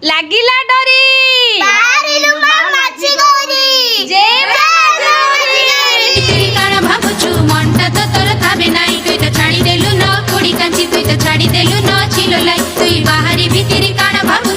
লাগিলা ডরি বাহারিলু মা মাছি গৌরি যে কাণ ভাবুছু মনটা তো তোর থাবে নাই তুই তো ছাড়ি দেলু ন কুড়ি কাঞ্চি তুই তো ছাড়ি দেলু ন ছিল লাই তুই বাহারি ভিতরি কাণ ভাবু